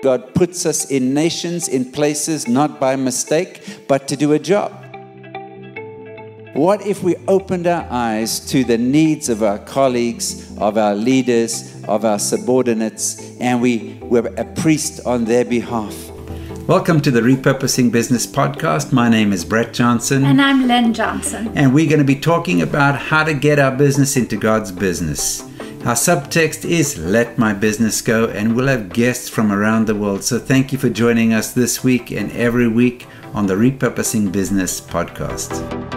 God puts us in nations, in places, not by mistake, but to do a job. What if we opened our eyes to the needs of our colleagues, of our leaders, of our subordinates, and we were a priest on their behalf? Welcome to the Repurposing Business Podcast. My name is Brett Johnson. And I'm Lynn Johnson. And we're going to be talking about how to get our business into God's business. Our subtext is Let My Business Go, and we'll have guests from around the world. So thank you for joining us this week and every week on the Repurposing Business Podcast.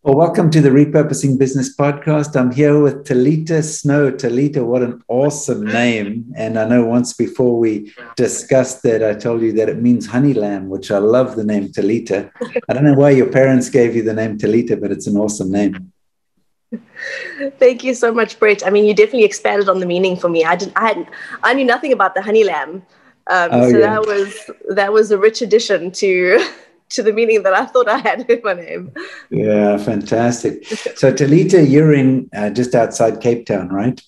Well, welcome to the Repurposing Business Podcast. I'm here with Talitha Snow. Talitha, what an awesome name. And I know once before we discussed that, I told you that it means honey lamb, which I love the name Talitha. I don't know why your parents gave you the name Talitha, but it's an awesome name. Thank you so much, Brett. I mean, you definitely expanded on the meaning for me. I knew nothing about the honey lamb. That was a rich addition to the meaning that I thought I had in my name. Yeah, fantastic. So Talitha, you're in just outside Cape Town, right?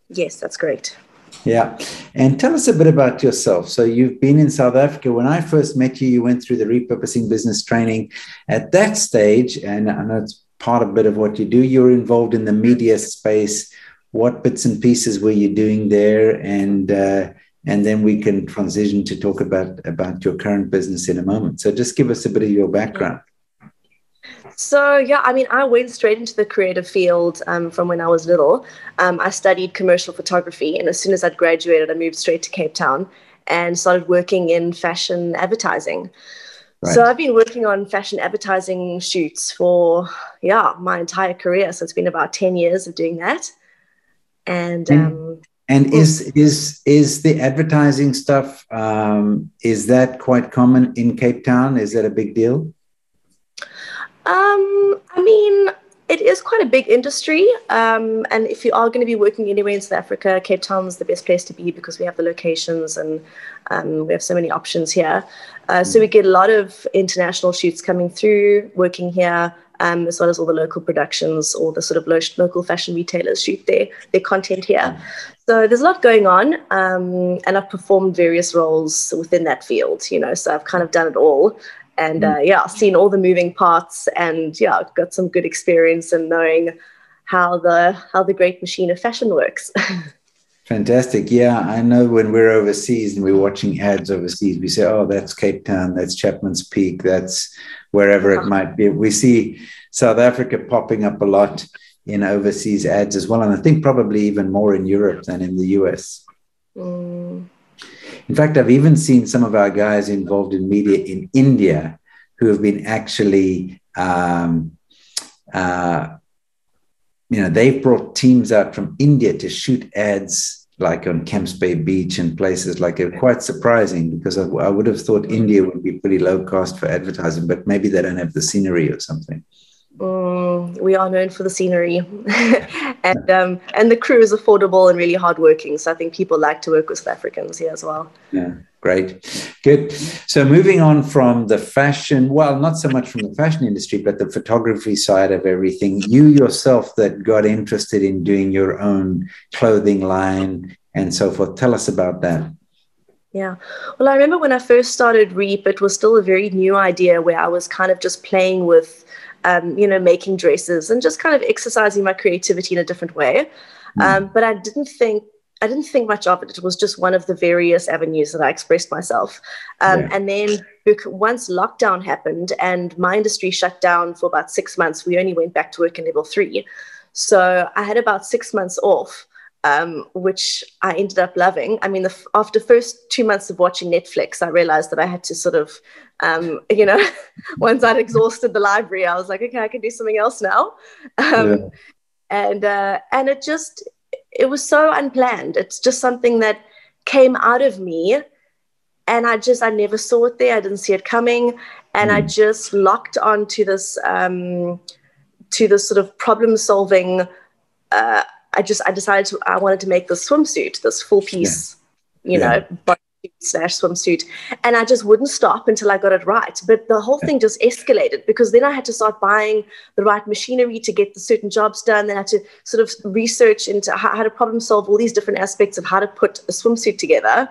Yes, that's correct. Yeah. And tell us a bit about yourself. So you've been in South Africa. When I first met you, you went through the Repurposing Business training. At that stage, and I know it's part of a bit of what you do, you're involved in the media space. What bits and pieces were you doing there? And then we can transition to talk about your current business in a moment. So just give us a bit of your background. So, yeah, I mean, I went straight into the creative field from when I was little. I studied commercial photography, and as soon as I'd graduated, I moved straight to Cape Town and started working in fashion advertising. Right. So I've been working on fashion advertising shoots for, my entire career. So it's been about 10 years of doing that. And is the advertising stuff, is that quite common in Cape Town? Is that a big deal? I mean, it is quite a big industry. And if you are going to be working anywhere in South Africa, Cape Town is the best place to be because we have the locations and we have so many options here. So we get a lot of international shoots coming through, working here, as well as all the local productions or the sort of local fashion retailers shoot their content here. So there's a lot going on, and I've performed various roles within that field, so I've kind of done it all. And seen all the moving parts, and I've got some good experience in knowing how the great machine of fashion works. Fantastic. Yeah, I know when we're overseas and we're watching ads overseas, we say, oh, that's Cape Town, that's Chapman's Peak, that's wherever it might be. We see South Africa popping up a lot in overseas ads as well. And I think probably even more in Europe than in the US. In fact, I've even seen some of our guys involved in media in India who have been actually, they've brought teams out from India to shoot ads like on Camps Bay Beach and places like it. Quite surprising because I would have thought India would be pretty low cost for advertising, but maybe they don't have the scenery or something. We are known for the scenery and the crew is affordable and really hardworking. So I think people like to work with South Africans here as well. Yeah, great. Good. So moving on from the fashion, well, not so much from the fashion industry, but the photography side of everything. You yourself that got interested in doing your own clothing line and so forth. Tell us about that. Yeah. Well, I remember when I first started Reap, it was still a very new idea where I was kind of just playing with making dresses and just kind of exercising my creativity in a different way. But I didn't think much of it. It was just one of the various avenues that I expressed myself. And then once lockdown happened and my industry shut down for about 6 months, we only went back to work in level 3. So I had about 6 months off, which I ended up loving. I mean, after the first 2 months of watching Netflix, I realized that I had to sort of, once I'd exhausted the library, I was like, okay, I can do something else now. And it was so unplanned. It's just something that came out of me, and I never saw it there. I didn't see it coming, and I just locked onto this sort of problem solving. I decided I wanted to make this swimsuit, this full piece, bodysuit slash swimsuit. And I just wouldn't stop until I got it right. But the whole thing just escalated because then I had to start buying the right machinery to get the certain jobs done. Then I had to sort of research into how to problem solve all these different aspects of how to put a swimsuit together.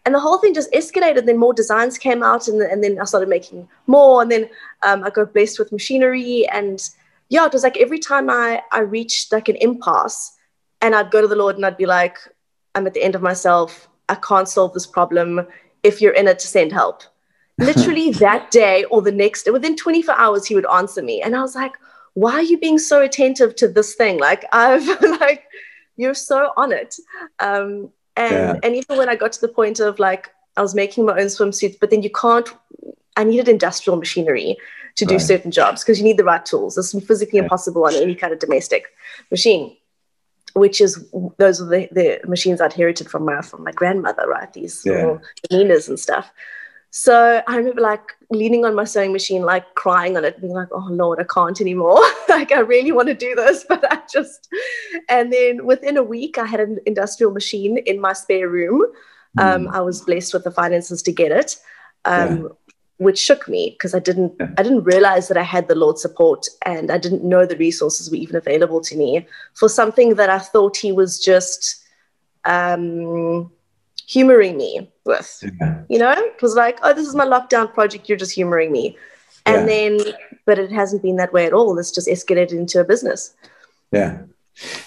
And the whole thing just escalated. Then more designs came out, and then I started making more. And then I got blessed with machinery. And yeah, it was like every time I reached like an impasse, and I'd go to the Lord and I'd be like, I'm at the end of myself. I can't solve this problem. If you're in it, to send help. Literally that day or the next day, within 24 hours, he would answer me. And I was like, why are you being so attentive to this thing? Like, you're so on it. And even when I got to the point of like, I was making my own swimsuits, but then I needed industrial machinery to do certain jobs because you need the right tools. It's physically impossible on any kind of domestic machine, which is, those are the machines I'd inherited from my grandmother, right? These little Ninas and stuff. So I remember like leaning on my sewing machine, like crying on it, being like, oh Lord, I can't anymore. Like, I really want to do this, but and then within a week I had an industrial machine in my spare room. I was blessed with the finances to get it, which shook me because I didn't realize that I had the Lord's support, and I didn't know the resources were even available to me for something that I thought he was just, humoring me with, it was like, oh, this is my lockdown project, you're just humoring me. And then, but it hasn't been that way at all. It's just escalated into a business.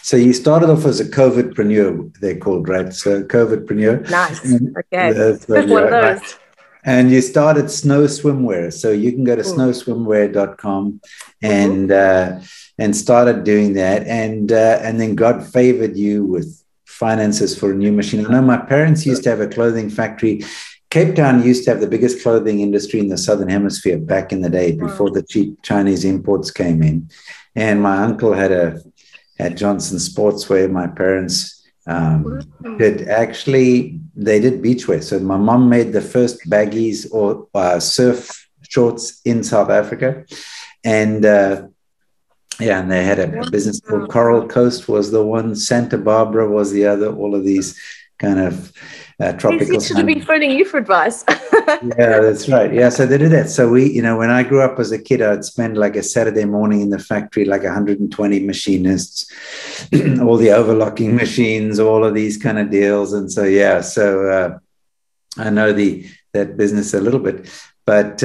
So you started off as a COVIDpreneur, they're called, right? So COVIDpreneur. Nice. Okay. One of those. Right. And you started Snow Swimwear. So you can go to snowswimwear.com and started doing that. And then God favored you with finances for a new machine. I know my parents used to have a clothing factory. Cape Town used to have the biggest clothing industry in the Southern Hemisphere back in the day before the cheap Chinese imports came in. And my uncle had Johnson Sportswear. My parents they did beachwear. So my mom made the first baggies or surf shorts in South Africa. And and they had a business called Coral Coast was the one, Santa Barbara was the other, all of these kind of tropical. They should be phoning you for advice. Yeah, that's right. Yeah, so they did that. So we, when I grew up as a kid, I'd spend like a Saturday morning in the factory, like 120 machinists, all the overlocking machines, all of these kind of deals. And so, I know that business a little bit, but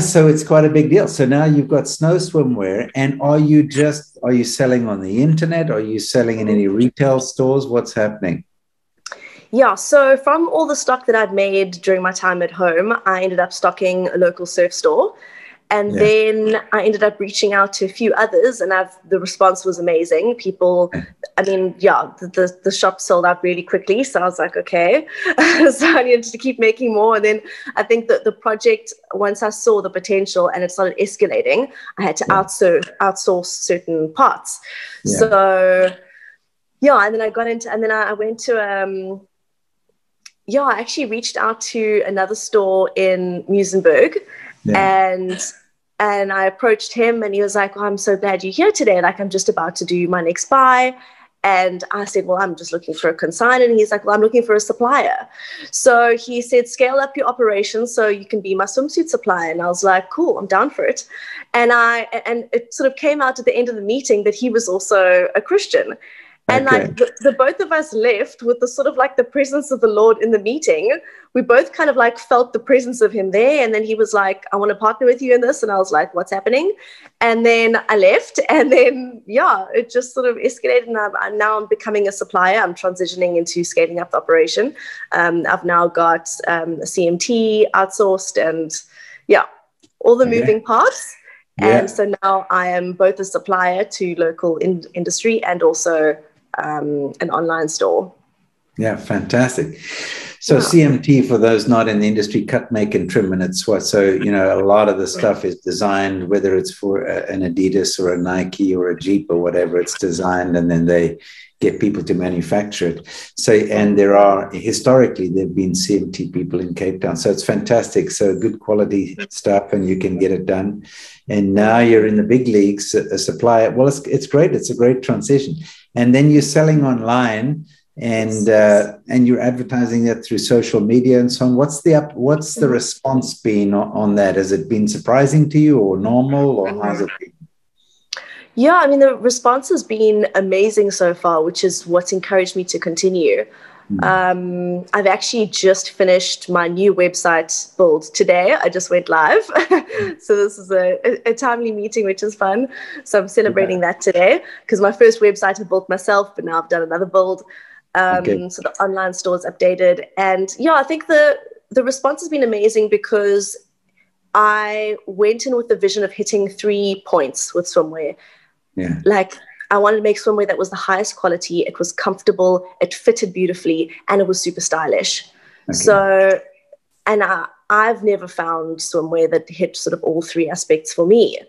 so it's quite a big deal. So now you've got Snow Swimwear, and are you selling on the internet? Are you selling in any retail stores? What's happening? Yeah, so from all the stock that I'd made during my time at home, I ended up stocking a local surf store. And then I ended up reaching out to a few others, and the response was amazing. People, the shop sold out really quickly. So I was like, okay. So I needed to keep making more. And then I think that the project, once I saw the potential and it started escalating, I had to outsource certain parts. Yeah. So, and then I went to, I actually reached out to another store in Muizenberg. And I approached him, and he was like, I'm so glad you're here today. Like, I'm just about to do my next buy. And I said, well, I'm just looking for a consignor. And he's like, well, I'm looking for a supplier. So he said, scale up your operations so you can be my swimsuit supplier. And I was like, cool, I'm down for it. And it sort of came out at the end of the meeting that he was also a Christian. And like the both of us left with the sort of like the presence of the Lord in the meeting. We both kind of like felt the presence of him there. And then he was like, I want to partner with you in this. And I was like, what's happening? And then I left. And then, it just sort of escalated. And now I'm becoming a supplier. I'm transitioning into scaling up the operation. I've now got a CMT outsourced and all the moving parts. And so now I am both a supplier to local industry and also an online store. Yeah, fantastic. So CMT, for those not in the industry, cut, make, and trim, and it's what. So a lot of the stuff is designed, whether it's for an Adidas or a Nike or a Jeep or whatever. It's designed, and then they get people to manufacture it. So, and historically there've been CMT people in Cape Town. So it's fantastic. So good quality stuff, and you can get it done. And now you're in the big leagues, a supplier. Well, it's great. It's a great transition. And then you're selling online. and you're advertising that through social media and so on. What's the response been on that? Has it been surprising to you or normal, or how's it been? Yeah, I mean, the response has been amazing so far, which is what's encouraged me to continue. I've actually just finished my new website build today. I just went live. So this is a timely meeting, which is fun. So I'm celebrating that today, because my first website I built myself, but now I've done another build. So the online store is updated. And yeah, I think the response has been amazing, because I went in with the vision of hitting 3 points with swimwear. Yeah. Like, I wanted to make swimwear that was the highest quality, it was comfortable, it fitted beautifully, and it was super stylish. Okay. So, and I've never found swimwear that hit sort of all 3 aspects for me.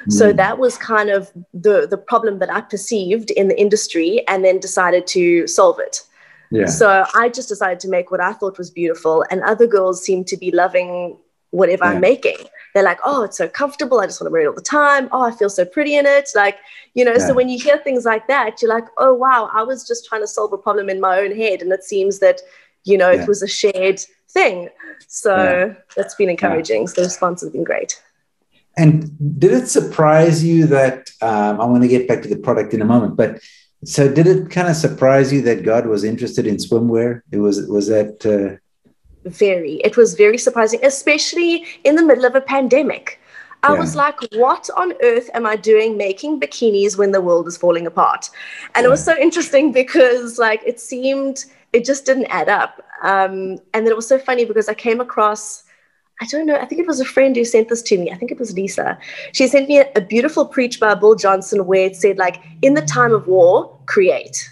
So that was kind of the problem that I perceived in the industry, and then decided to solve it. Yeah. So I just decided to make what I thought was beautiful, and other girls seem to be loving whatever I'm making. They're like, oh, it's so comfortable, I just want to wear it all the time. Oh, I feel so pretty in it. Like, you know, so when you hear things like that, you're like, oh, wow, I was just trying to solve a problem in my own head. And it seems that, you know, it was a shared thing. So that's been encouraging. So the response has been great. And did it surprise you that, I want to get back to the product in a moment, but so did it kind of surprise you that God was interested in swimwear? It was that... It was very surprising, especially in the middle of a pandemic. I was like, what on earth am I doing making bikinis when the world is falling apart? And it was so interesting, because like it just didn't add up. And then it was so funny, because I came across, I don't know, I think it was a friend who sent this to me. I think it was Lisa. She sent me a beautiful preach by Bill Johnson, where it said, like, in the time of war, create.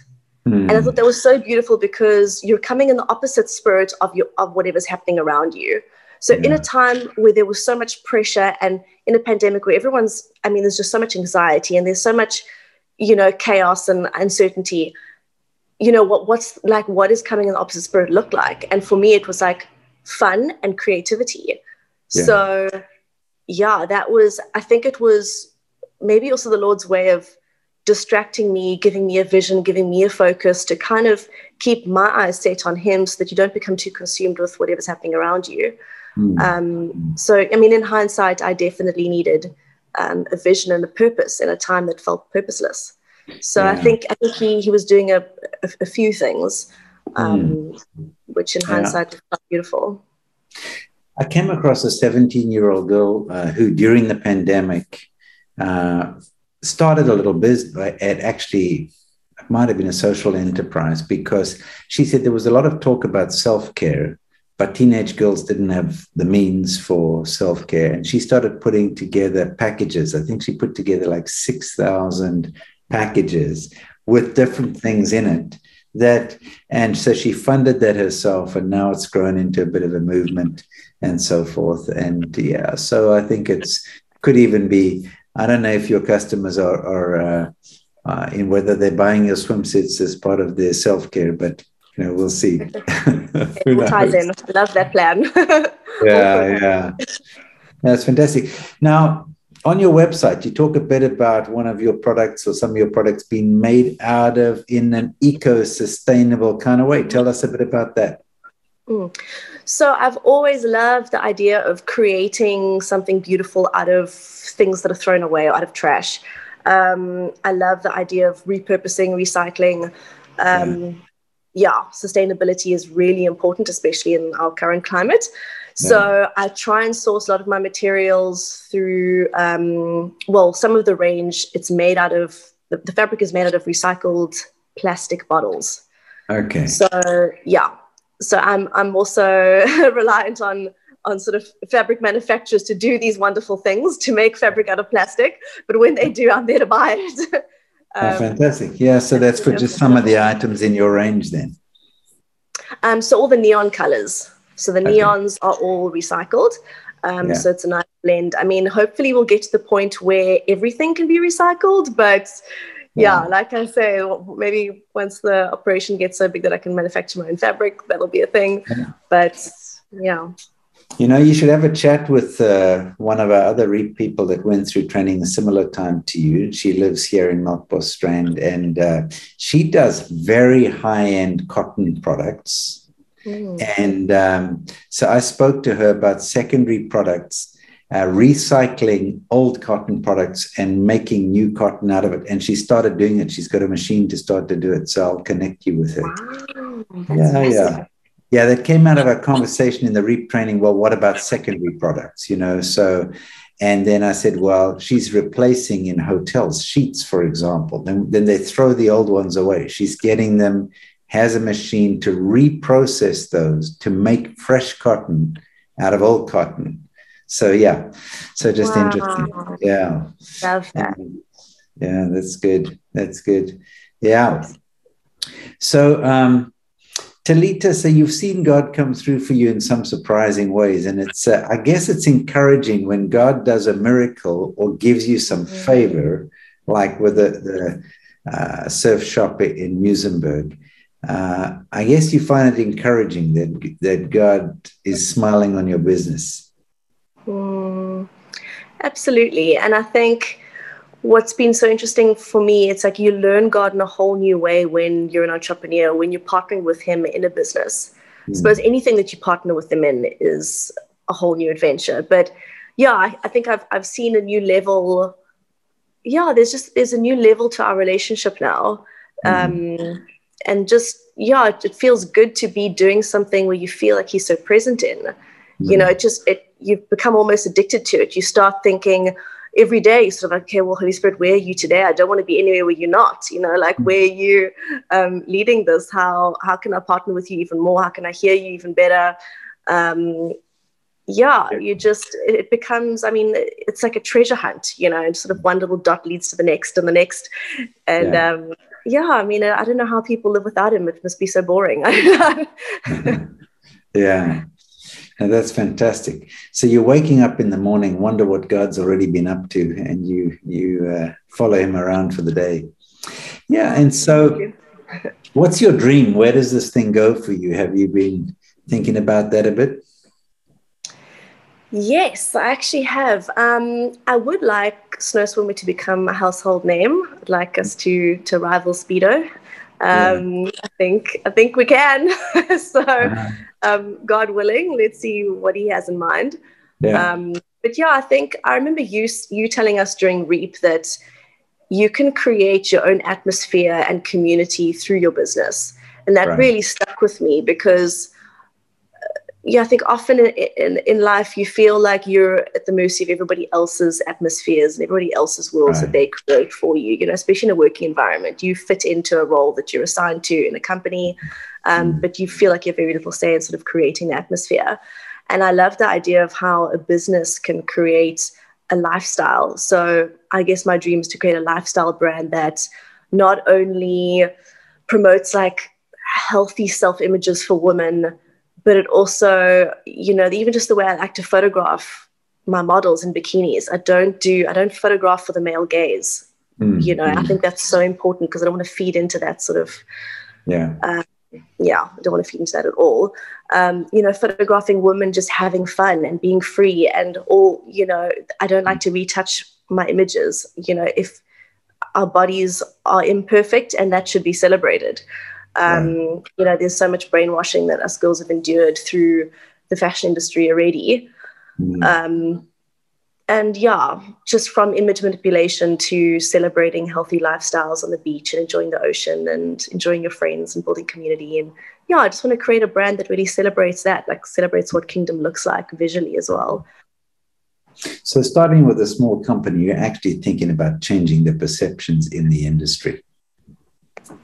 And I thought that was so beautiful, because you're coming in the opposite spirit of whatever's happening around you. So in a time where there was so much pressure, and in a pandemic where there's just so much anxiety, and there's so much, you know, chaos and uncertainty, you know, what is coming in the opposite spirit look like? And for me, it was like fun and creativity. Yeah. So I think it was maybe also the Lord's way of distracting me, giving me a vision, giving me a focus to kind of keep my eyes set on him, so that you don't become too consumed with whatever's happening around you. So, I mean, in hindsight, I definitely needed a vision and a purpose in a time that felt purposeless. So I think he was doing a few things, which in hindsight felt beautiful. I came across a 17-year-old girl who, during the pandemic, started a little business. It might have been a social enterprise, because she said there was a lot of talk about self-care, but teenage girls didn't have the means for self-care. And she started putting together packages. I think she put together like 6,000 packages with different things in it. And so she funded that herself, and now it's grown into a bit of a movement and so forth. And so I think could even be, I don't know if your customers are in whether they're buying your swimsuits as part of their self-care, but you know, we'll see. It ties in. Love that plan. Yeah. That's fantastic. Now, on your website, you talk a bit about one of your products, or some of your products, being made in an eco-sustainable kind of way. Tell us a bit about that. So I've always loved the idea of creating something beautiful out of things that are thrown away, or out of trash. I love the idea of repurposing, recycling. Sustainability is really important, especially in our current climate. So I try and source a lot of my materials through, some of the range, it's made out of, the fabric is made out of recycled plastic bottles. Okay. So I'm also reliant on sort of fabric manufacturers to do these wonderful things, to make fabric out of plastic. But when they do, I'm there to buy it. Fantastic. Yeah, so that's for just some of the items in your range then. So all the neon colors. So the neons are all recycled. So it's a nice blend. I mean, hopefully we'll get to the point where everything can be recycled, but like I say, maybe once the operation gets so big that I can manufacture my own fabric, that'll be a thing. But You know, you should have a chat with one of our other REAP people that went through training a similar time to you. She lives here in Melkbos, and she does very high-end cotton products. And so I spoke to her about secondary products, recycling old cotton products and making new cotton out of it. And she started doing it. She's got a machine to start to do it. So I'll connect you with her. Wow, Yeah. Yeah, that came out of a conversation in the REAP training. Well, what about secondary products? You know, so, and then I said, well, she's replacing in hotels sheets, for example. Then they throw the old ones away. She's getting them, has a machine to reprocess those to make fresh cotton out of old cotton. So, yeah, so just interesting. Yeah. Love that. Yeah, that's good. That's good. Yeah. So, Talitha, so you've seen God come through for you in some surprising ways. And it's, I guess it's encouraging when God does a miracle or gives you some favor, like with the surf shop in Muizenberg. I guess you find it encouraging that God is smiling on your business. Absolutely. And I think what's been so interesting for me, it's like you learn God in a whole new way when you're an entrepreneur, when you're partnering with him in a business. I suppose anything that you partner with him in is a whole new adventure. But yeah, I think I've seen a new level. Yeah, there's a new level to our relationship now. And just, yeah, it feels good to be doing something where you feel like he's so present in. You know, you've become almost addicted to it. You start thinking every day, sort of like, okay, well, Holy Spirit, where are you today? I don't want to be anywhere where you're not, you know, like where are you leading this? How can I partner with you even more? How can I hear you even better? It becomes, I mean, it's like a treasure hunt, you know, and sort of one little dot leads to the next and the next. And I mean, I don't know how people live without him. It must be so boring. Yeah. And that's fantastic. So you're waking up in the morning, wonder what God's already been up to, and you follow him around for the day. Yeah. And so what's your dream? Where does this thing go for you? Have you been thinking about that a bit? Yes, I actually have. I would like Snow Swimwear to become a household name. I'd like us to rival Speedo. I think we can. So God willing, let's see what he has in mind. But yeah, I think I remember you telling us during REAP that you can create your own atmosphere and community through your business. And that really stuck with me because I think often in life you feel like you're at the mercy of everybody else's atmospheres and everybody else's worlds that they create for you, you know, especially in a working environment. You fit into a role that you're assigned to in a company, but you feel like you have very little say in sort of creating the atmosphere. And I love the idea of how a business can create a lifestyle. So I guess my dream is to create a lifestyle brand that not only promotes like healthy self-images for women, but it also, you know, even just the way I like to photograph my models in bikinis. I don't photograph for the male gaze. You know, I think that's so important because I don't want to feed into that sort of, I don't want to feed into that at all. You know, photographing women just having fun and being free and all, you know, I don't like to retouch my images. You know, if our bodies are imperfect and that should be celebrated. You know, there's so much brainwashing that us girls have endured through the fashion industry already. And just from image manipulation to celebrating healthy lifestyles on the beach and enjoying the ocean and enjoying your friends and building community. And I just want to create a brand that really celebrates that, like celebrates what kingdom looks like visually as well. So starting with a small company, you're actually thinking about changing the perceptions in the industry.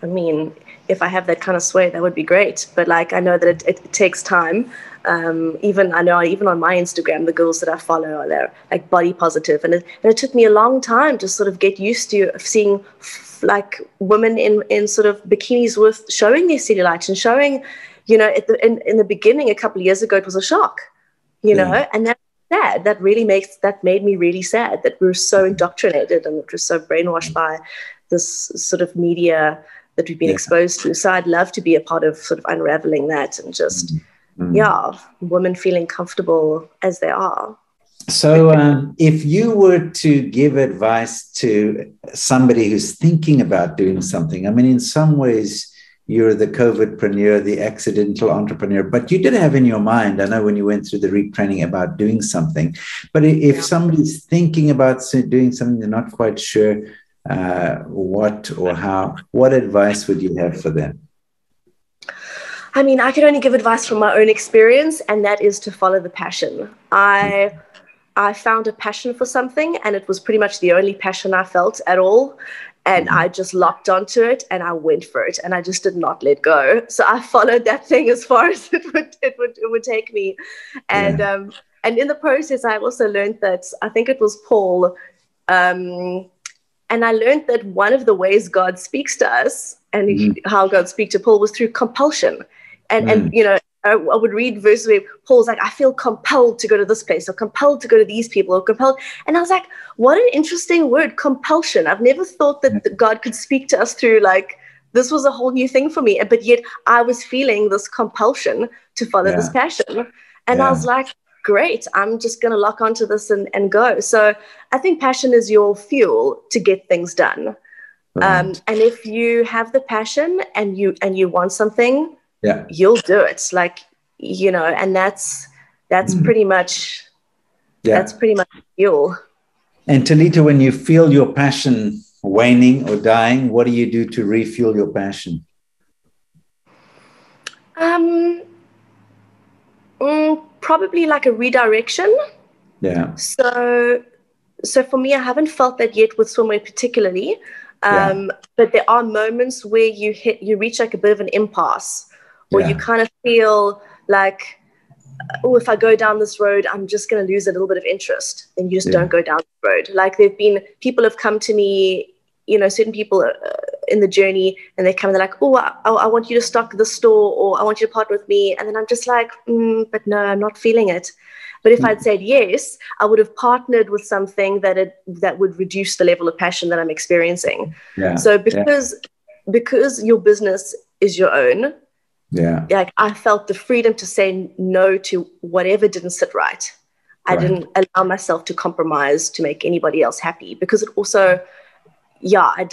I mean, if I have that kind of sway, that would be great. But like, I know that it takes time. Even on my Instagram, the girls that I follow, they're like body positive. And it took me a long time to sort of get used to seeing like women in sort of bikinis with showing their cellulite and showing, you know, in the beginning, a couple of years ago, it was a shock, you know, and that's sad. That made me really sad that we were so indoctrinated and we're so brainwashed by this sort of media that we've been exposed to. So I'd love to be a part of sort of unraveling that and just yeah, women feeling comfortable as they are. So, if you were to give advice to somebody who's thinking about doing something, I mean, in some ways, you're the COVIDpreneur, the accidental entrepreneur, but you did have in your mind, I know when you went through the retraining about doing something, but if somebody's thinking about doing something, they're not quite sure what or how, what advice would you have for them? I mean, I can only give advice from my own experience, and that is to follow the passion. I found a passion for something, and it was pretty much the only passion I felt at all. And I just locked onto it, and I went for it, and I just did not let go. So I followed that thing as far as it would take me, and in the process, I also learned that I think it was Paul, and I learned that one of the ways God speaks to us and how God speaks to Paul was through compulsion, and you know. I would read verses where Paul's like, I feel compelled to go to this place, or compelled to go to these people, or compelled. And I was like, what an interesting word, compulsion. I've never thought that God could speak to us through, like, this was a whole new thing for me. But yet I was feeling this compulsion to follow this passion. And I was like, great, I'm just going to lock onto this and go. So I think passion is your fuel to get things done. And if you have the passion and you want something, you'll do it, like, you know, and that's pretty much fuel. And Talitha, when you feel your passion waning or dying, what do you do to refuel your passion? Probably like a redirection. So for me, I haven't felt that yet with swimwear particularly, but there are moments where you reach like a bit of an impasse. Or you kind of feel like, oh, if I go down this road, I'm just going to lose a little bit of interest. Then you just don't go down the road. Like people have come to me, you know, certain people in the journey, and they come and they're like, oh, I want you to stock this store, or I want you to partner with me. And then I'm just like, but no, I'm not feeling it. But if I'd said yes, I would have partnered with something that would reduce the level of passion that I'm experiencing. So because your business is your own, like I felt the freedom to say no to whatever didn't sit right. I didn't allow myself to compromise to make anybody else happy, because it also, I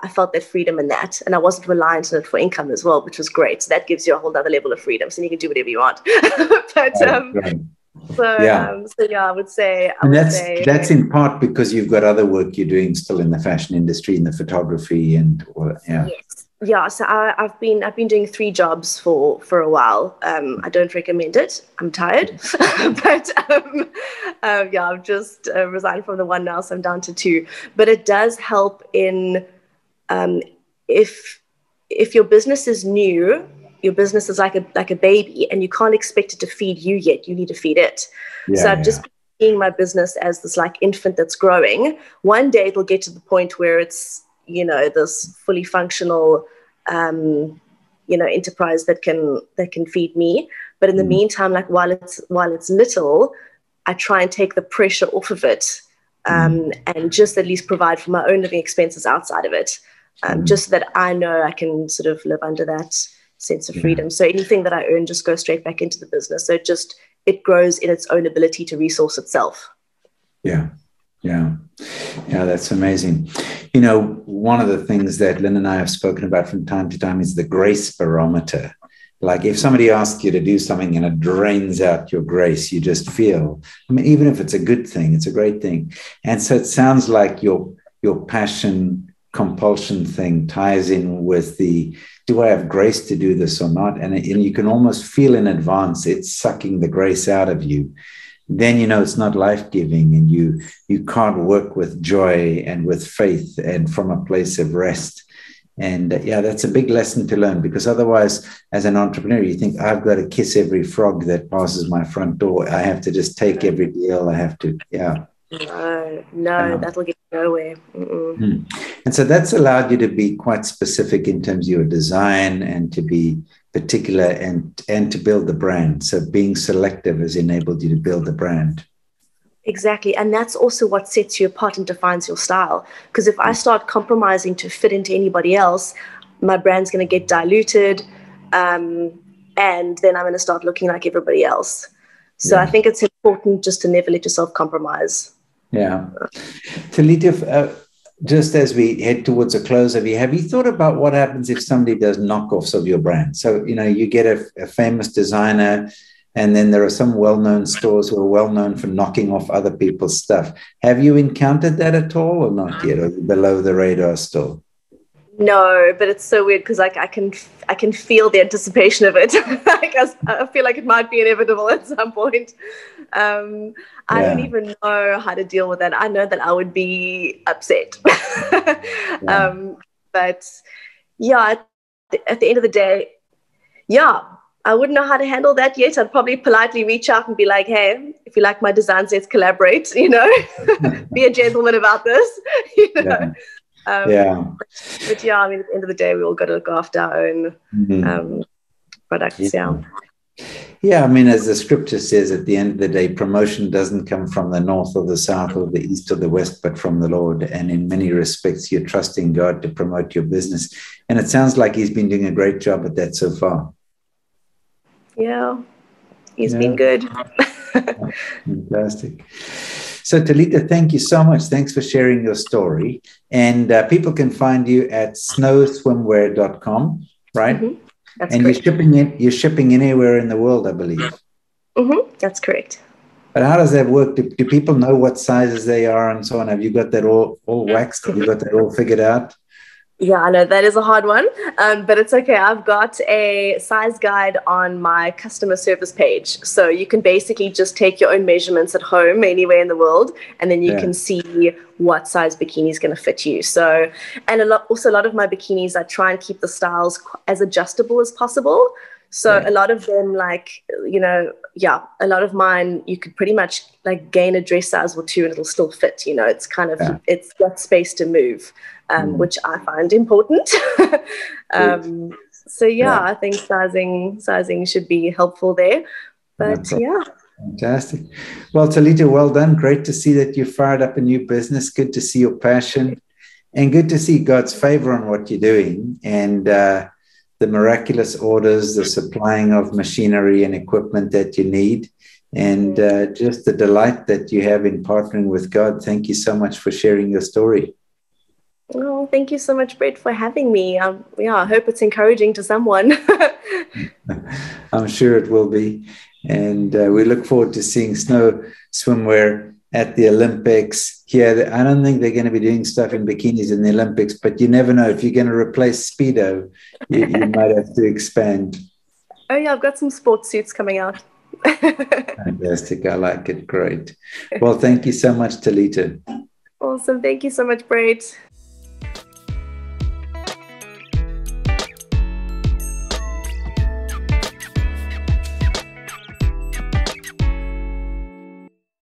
felt that freedom in that, and I wasn't reliant on it for income as well, which was great. So that gives you a whole other level of freedom. So you can do whatever you want. I would say, that's in part because you've got other work you're doing still in the fashion industry, in the photography, So I've been doing 3 jobs for a while. I don't recommend it. I'm tired, but I've just resigned from the one now, so I'm down to 2. But it does help in if your business is new. Your business is like a baby, and you can't expect it to feed you yet. You need to feed it. So I've just been seeing my business as this like infant that's growing. One day it'll get to the point where it's, you know, this fully functional, enterprise that can feed me. But in the meantime, like while it's little, I try and take the pressure off of it, and just at least provide for my own living expenses outside of it, just so that I know I can sort of live under that sense of freedom. So anything that I earn just goes straight back into the business. So it grows in its own ability to resource itself. That's amazing. You know, one of the things that Lynn and I have spoken about from time to time is the grace barometer. Like if somebody asks you to do something and it drains out your grace, you just feel, I mean, even if it's a good thing, it's a great thing. And so it sounds like your passion compulsion thing ties in with do I have grace to do this or not? And you can almost feel in advance it's sucking the grace out of you. Then you know it's not life-giving, and you can't work with joy and with faith and from a place of rest. And that's a big lesson to learn, because otherwise, as an entrepreneur, you think, I've got to kiss every frog that passes my front door. I have to just take every deal. I have to, No, that'll get nowhere. And so that's allowed you to be quite specific in terms of your design, and to be particular, and to build the brand. So being selective has enabled you to build the brand. Exactly. And that's also what sets you apart and defines your style. Because if I start compromising to fit into anybody else, my brand's going to get diluted. And and then I'm going to start looking like everybody else. So I think it's important just to never let yourself compromise. Yeah. Talitha, just as we head towards a close of you, have you thought about what happens if somebody does knockoffs of your brand? So, you get a famous designer, and then there are some well-known stores who are well-known for knocking off other people's stuff. Have you encountered that at all or not yet? Or below the radar still? No, but it's so weird because like I can feel the anticipation of it. Like I feel like it might be inevitable at some point. I don't even know how to deal with that. I know that I would be upset. But yeah, at the end of the day, I wouldn't know how to handle that yet. I'd probably politely reach out and be like, hey, if you like my designs, let's collaborate, be a gentleman about this, But yeah, I mean, at the end of the day, we all got to look after our own products. Yeah, I mean, as the scripture says, at the end of the day, promotion doesn't come from the north or the south or the east or the west, but from the Lord. And in many respects, you're trusting God to promote your business. And it sounds like he's been doing a great job at that so far. Yeah, he's been good. Fantastic. So, Talitha, thank you so much. Thanks for sharing your story. And people can find you at snowswimwear.com, right? Mm-hmm. That's and correct. you're shipping anywhere in the world, I believe. Mm-hmm. That's correct. But how does that work? Do people know what sizes they are and so on? Have you got that all waxed? Have you got that all figured out? Yeah, I know that is a hard one, but it's okay. I've got a size guide on my customer service page. So you can basically just take your own measurements at home, anywhere in the world, and then you can see what size bikini is going to fit you. So, and a lot of my bikinis, I try and keep the styles as adjustable as possible. So a lot of them, a lot of mine, you could pretty much like gain a dress size or two and it'll still fit, it's kind of, it's got space to move, which I find important. I think sizing should be helpful there, but Fantastic. Well, Talitha, well done. Great to see that you fired up a new business. Good to see your passion and good to see God's favor on what you're doing. And, the miraculous orders, the supplying of machinery and equipment that you need, and just the delight that you have in partnering with God. Thank you so much for sharing your story. Oh, thank you so much, Brett, for having me. I hope it's encouraging to someone. I'm sure it will be. And we look forward to seeing Snow Swimwear at the Olympics here. I don't think they're going to be doing stuff in bikinis in the Olympics, but you never know. If you're going to replace Speedo, you might have to expand. Oh, yeah, I've got some sports suits coming out. Fantastic. I like it. Great. Well, thank you so much, Talitha. Awesome. Thank you so much, Brett.